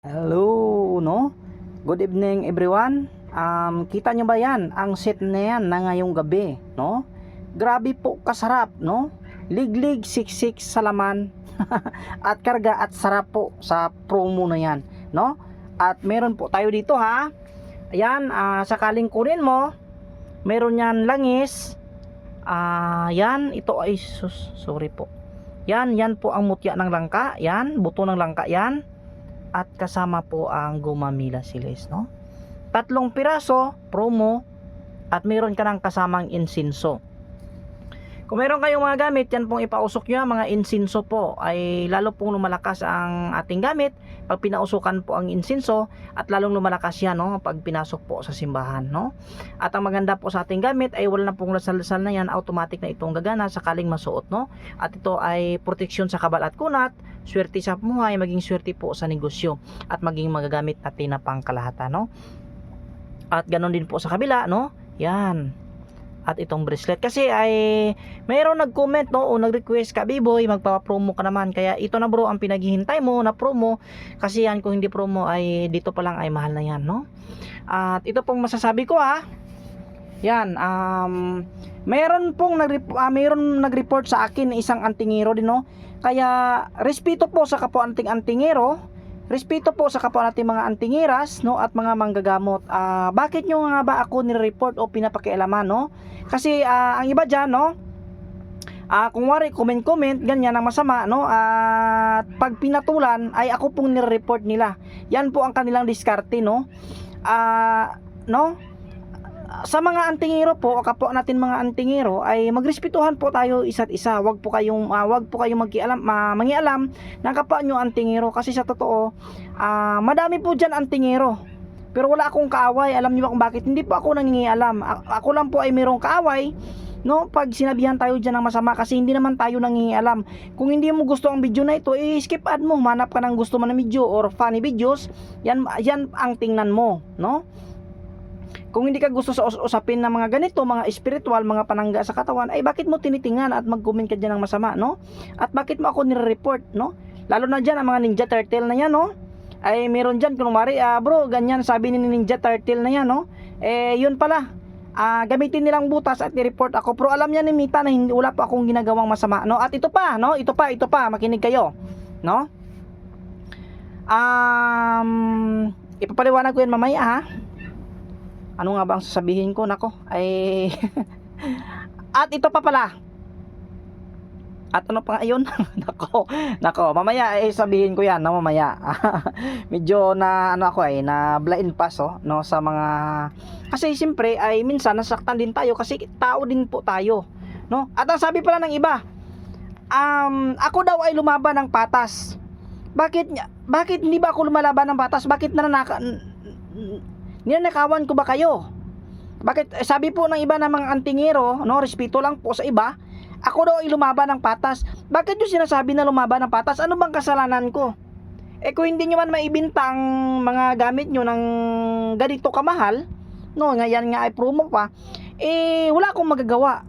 Hello, no? Good evening everyone. Kita nyo ba yan? Ang set na yan na ngayong gabi, no? Grabe po kasarap, no? Liglig, siksik sa laman at karga at sarap po sa promo na yan, no? At meron po tayo dito ha. Ayan, sakaling kunin mo, meron yan langis. Yan, ito ay sorry po. Yan po ang mutya ng langka, yan, buto ng langka yan. At kasama po ang gumamila siles, no? 3 piraso promo at meron ka ng kasamang insinso. Kung meron kayong mga gamit, yan pong ipausok nyo, mga insinso po, ay lalo pong lumalakas ang ating gamit pag pinausukan po ang insinso, at lalong lumalakas yan, no, pag pinasok po sa simbahan, no? At ang maganda po sa ating gamit ay wala na pong lasal-lasal na yan, automatic na itong gagana sakaling masuot, no? At ito ay proteksyon sa kabal at kunat, swerte sa buhay, maging swerte po sa negosyo, at maging magagamit natin na pangkalahatan, no? At ganoon din po sa kabila, no? Yan. At itong bracelet kasi ay mayroong nag-comment, no, o nag-request ka, B-boy, magpa-promo ka naman, kaya ito na bro ang pinaghihintay mo na promo, kasi yan kung hindi promo ay dito pa lang ay mahal na yan, no? At ito pong masasabi ko yan, mayroon nag-report sa akin isang antingero din, no, kaya respeto po sa kapwa antingero, respeto po sa kapwa nating mga antingiras, no, at mga manggagamot. Bakit nyo nga ba ako nire-report o pinapakialaman, no? Kasi ang iba dyan, no, kung wari comment ganyan ang masama, no, at pag pinatulan ay ako pong nire-report nila. Yan po ang kanilang diskarte, no? No? Sa mga antingero po, o kapwa natin mga antingero, ay magrespetuhan po tayo isa't isa. Wag po kayong mangialam ng kapwa nyo antingero, kasi sa totoo, madami po diyan antingero. Pero wala akong kaaway. Alam niyo ba kung bakit? Hindi po ako nangingialam. Ako lang po ay mayroong kaaway, no, pag sinabihan tayo diyan ng masama, kasi hindi naman tayo nangingialam. Kung hindi mo gusto ang video na ito, skip ad mo, manap ka ng gusto mo na video or funny videos. Yan ang tingnan mo, no? Kung hindi ka gusto sa usapin ng mga ganito, mga spiritual, mga panangga sa katawan, ay bakit mo tinitingan at mag-comment ka dyan ng masama, no? At bakit mo ako nire-report, no? Lalo na dyan ang mga Ninja Turtle na yan, no? Ay meron dyan, kunwari, bro, ganyan sabi ni Ninja Turtle na yan, no? Yun pala, gamitin nilang butas at i-report ako. Pero alam niya ni Mita na hindi, wala pa akong ginagawang masama, no? At ito pa, no? Ito pa, makinig kayo, no? Ipapaliwanag ko yan mamaya, ha? Ano nga ba ang sasabihin ko? Nako, ay at ito pa pala. At ano pa nga yun? Nako, mamaya sabihin ko yan, no, mamaya. Medyo na na blind pass, no, sa mga, kasi siyempre ay minsan nasaktan din tayo kasi tao din po tayo, no? At ang sabi pala ng iba, ako daw ay lumaban ng patas. Bakit hindi ba ako lumalaban ng patas? Bakit ninanakawan ko ba kayo? Bakit sabi po ng iba ng mga antingero, no, respeto lang po sa iba, ako daw ay lumaban ng patas. Bakit yung sinasabi na lumaban ng patas? Ano bang kasalanan ko? Kung hindi nyo man maibenta ang mga gamit nyo ng ganito kamahal, no, ngayon nga ay promo pa, wala akong magagawa.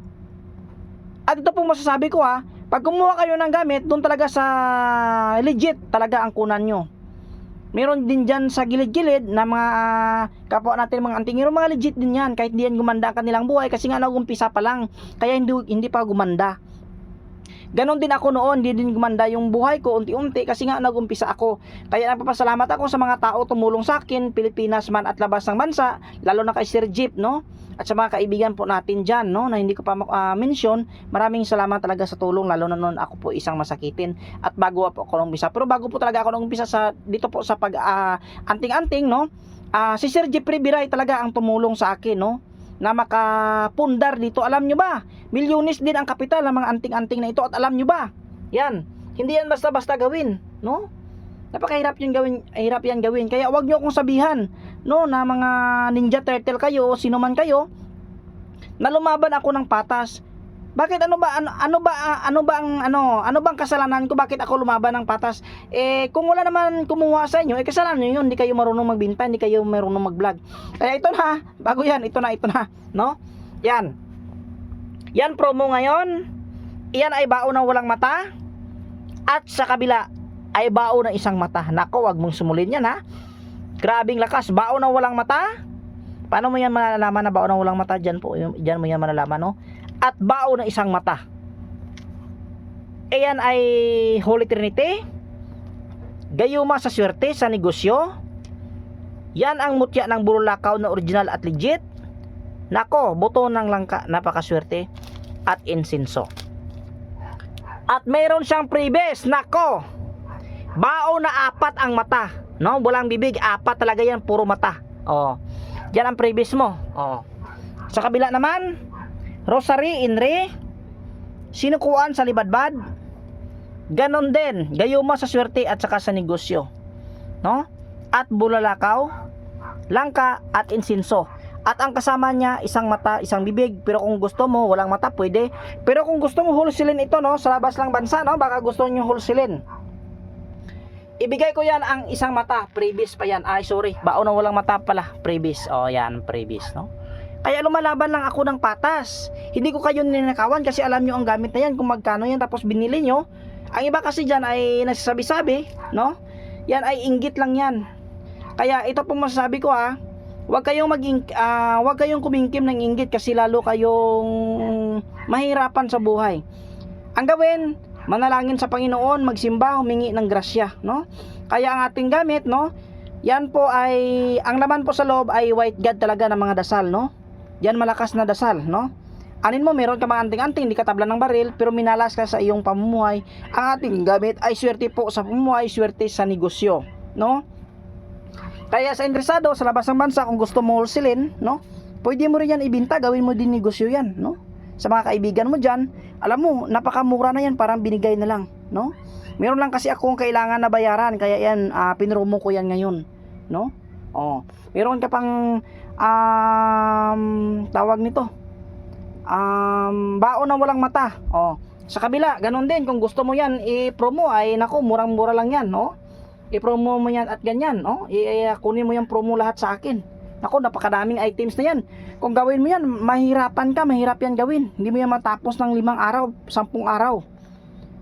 At ito pong masasabi ko, pag kumuha kayo ng gamit, doon talaga sa legit talaga ang kunan nyo. Meron din dyan sa gilid-gilid na mga kapwa natin mga antingero, mga legit din yan, kahit hindi yan gumanda ang kanilang buhay, kasi nga nag-umpisa pa lang, kaya hindi pa gumanda. Ganon din ako noon, hindi din gumanda yung buhay ko unti-unti, kasi nga nag-umpisa ako. Kaya nagpapasalamat ako sa mga tao tumulong sa akin, Pilipinas man at labas ng bansa, lalo na kay Sir Jeep, no? At sa mga kaibigan po natin dyan, no, na hindi ko pa mention, maraming salamat talaga sa tulong, lalo na noon ako po isang masakitin at bago po ako nung umpisa. Pero bago po talaga ako nung umpisa dito po sa pag anting-anting, no, si Sir Jeep Ribiray talaga ang tumulong sa akin, no, na makapundar dito. Alam nyo ba, milyones din ang kapital ng mga anting-anting na ito. At alam nyo ba, yan, hindi yan basta-basta gawin, no? Napakahirap yan gawin. Kaya wag nyo akong sabihan, no, na mga Ninja Turtle kayo, sino man kayo, na lumaban ako ng patas. Bakit ano bang kasalanan ko? Bakit ako lumaban ng patas? Kung wala naman kumuha sa inyo, kasalanan niyo 'yun. Hindi kayo marunong magbenta, hindi kayo marunong mag-vlog. Kaya ito na, bago yan, ito na, no? Yan. Promo ngayon. Iyan ay baon ng walang mata. At sa kabila, ay bao ng isang mata. Nako, wag mong sumulin yan ha. Grabing lakas, bao na walang mata. Paano mo yan malalaman na bao na walang mata? Diyan mo yan malalaman, no? At bao na isang mata. Ayan ay Holy Trinity. Gayuma sa swerte sa negosyo. Yan ang mutya ng bululakaw na original at legit. Nako, buto ng langka, napakaswerte. At insinso. At mayroon siyang previous. Nako, bao na 4 ang mata, no? Walang bibig, 4 talaga yan, puro mata. Oh. Yan ang previous mo. Oh. Sa kabila naman, rosary, inri, sinukuan sa libadbad. Ganon din, gayuma sa swerte at saka sa negosyo, no? At bulalakaw, langka at insinso. At ang kasama niya, isang mata, isang bibig. Pero kung gusto mo, walang mata, pwede. Pero kung gusto mo wholesalin ito, no? Sa labas lang bansa, no? Baka gusto nyo wholesalin. Ibigay ko yan ang isang mata, previous pa yan. Ay, sorry, bao na walang mata pala, previous. O, yan, previous, no? Kaya lumalaban lang ako ng patas. Hindi ko kayo ninakawan kasi alam nyo ang gamit na yan, kung magkano yan, tapos binili nyo. Ang iba kasi dyan ay nagsasabi-sabi, no? Yan ay inggit lang yan. Kaya ito pong masasabi ko ha, wag kayong kumingkim ng inggit kasi lalo kayong mahirapan sa buhay. Ang gawin, manalangin sa Panginoon, magsimba, humingi ng grasya, no? Kaya ang ating gamit, no? Yan po ay, ang laman po sa loob ay white God talaga ng mga dasal, no? Yan malakas na dasal, no? Anin mo, meron ka mga anting-anting, hindi ka tabla ng baril, pero minalas ka sa iyong pamumuhay. Ang ating gamit ay swerte po sa pamumuhay, swerte sa negosyo, no? Kaya sa interesado sa labas ng bansa, kung gusto mo wholesalin, no? Pwede mo rin yan ibinta, gawin mo din negosyo yan, no? Sa mga kaibigan mo dyan, alam mo, napakamura na yan, parang binigay na lang, no? Meron lang kasi akong kailangan na bayaran, kaya yan, pinromo ko yan ngayon, no? Oh, meron ka pang tawag nito, baon na walang mata. Oh, sa kabila, ganun din, kung gusto mo yan i-promo, ay nako, murang-mura lang yan, no? I-promo mo yan at ganyan, no? Kunin mo yung promo lahat sa akin. Nako, napakadaming items na yan. Kung gawin mo yan, mahirapan ka, mahirap yan gawin. Hindi mo yan matapos ng 5 araw, 10 araw.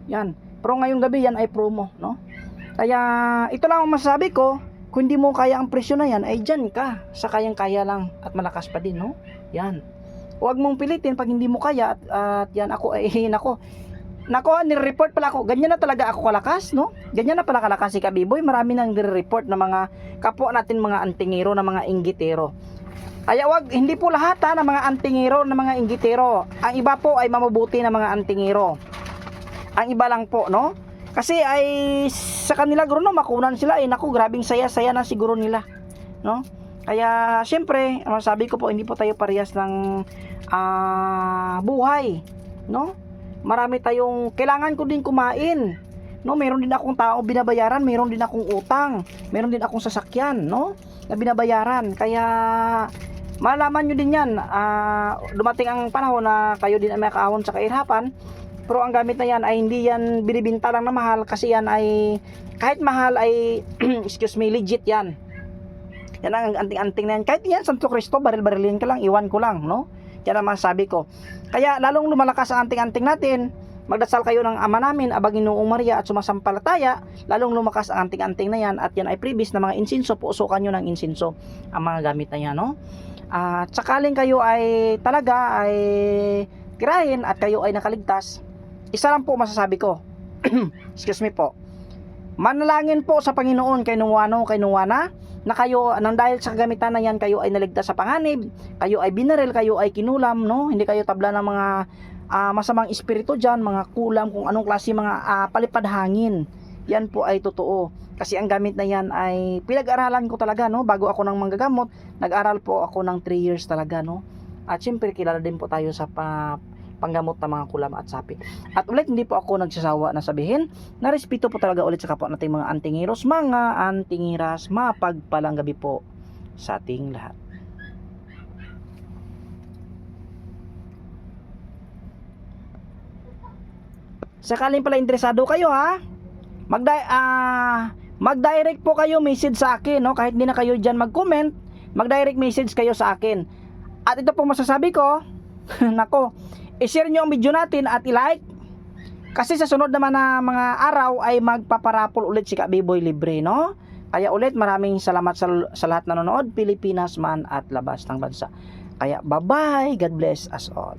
Yan. Pero ngayong gabi yan ay promo, no? Kaya ito lang ang masasabi ko, kung hindi mo kaya ang presyo na yan, ay dyan ka. Sa kayang-kaya lang at malakas pa din, no? Yan. Huwag mong pilitin pag hindi mo kaya at yan ako ay nako, nire-report pala ako. Ganyan na talaga ako kalakas, no? Ganyan na pala kalakas si Kabiboy. Marami nang nire-report na mga kapwa natin, mga antingero, na mga inggitero. Kaya hindi po lahat ng mga antingero, na mga inggitero. Ang iba po ay mamabuti na mga antingero. Ang iba lang po, no? Kasi ay sa kanila guro, no, makunan sila. Nako, grabing saya-saya na siguro nila, no? Kaya syempre, sabi ko po, hindi po tayo parehas ng buhay, no? Marami tayong kailangan ko din kumain, no? Meron din akong tao binabayaran, meron din akong utang, meron din akong sasakyan, no, na binabayaran. Kaya malaman nyo din yan. Dumating ang panahon na kayo din ay makaahon sa kahirapan, pero ang gamit na yan ay hindi yan binibinta lang na mahal, kasi yan ay kahit mahal ay excuse me, legit yan. Yan ang anting-anting na yan. Kahit yan, Santo Cristo, baril-barilin ka lang, iwan ko lang, no? Yan ang masasabi ko. Kaya lalong lumalakas ang anting-anting natin. Magdasal kayo ng Ama namin, Aba Ginoong Maria at sumasampalataya, lalong lumakas ang anting-anting na yan. At yan ay previous na mga insinso, puusukan nyo ng insinso ang mga gamit na yan, no? At sakaling kayo ay talaga ay kirahin at kayo ay nakaligtas, isa lang po masasabi ko. Excuse me po. Manalangin po sa Panginoon kay Nuwana na kayo, nang dahil sa kagamitan na yan, kayo ay naligtas sa panganib, kayo ay binaril, kayo ay kinulam, no? Hindi kayo tabla ng mga masamang espiritu dyan, mga kulam, kung anong klase mga palipad hangin. Yan po ay totoo. Kasi ang gamit na yan ay pinag-aralan ko talaga, no? Bago ako nang manggagamot, nag-aral po ako ng 3 years talaga, no? At syempre, kilala din po tayo sa panggamot ng mga kulam at sapi. At ulit, hindi po ako nagsasawa na sabihin na respeto po talaga ulit sa kapwa nating mga antingiros, mga antingiras, mapagpalang gabi po sa ating lahat. Sakaling pala interesado kayo, ha, mag-direct po kayo message sa akin, no? Kahit hindi na kayo dyan mag-comment, mag-direct message kayo sa akin. At ito po masasabi ko, nako, i-share nyo ang video natin at i-like, Kasi sa sunod naman na mga araw ay magpaparapol ulit si Kabiboy libre, no? Kaya ulit maraming salamat sa lahat na nanonood, Pilipinas man at labas ng bansa. Kaya bye-bye, God bless us all.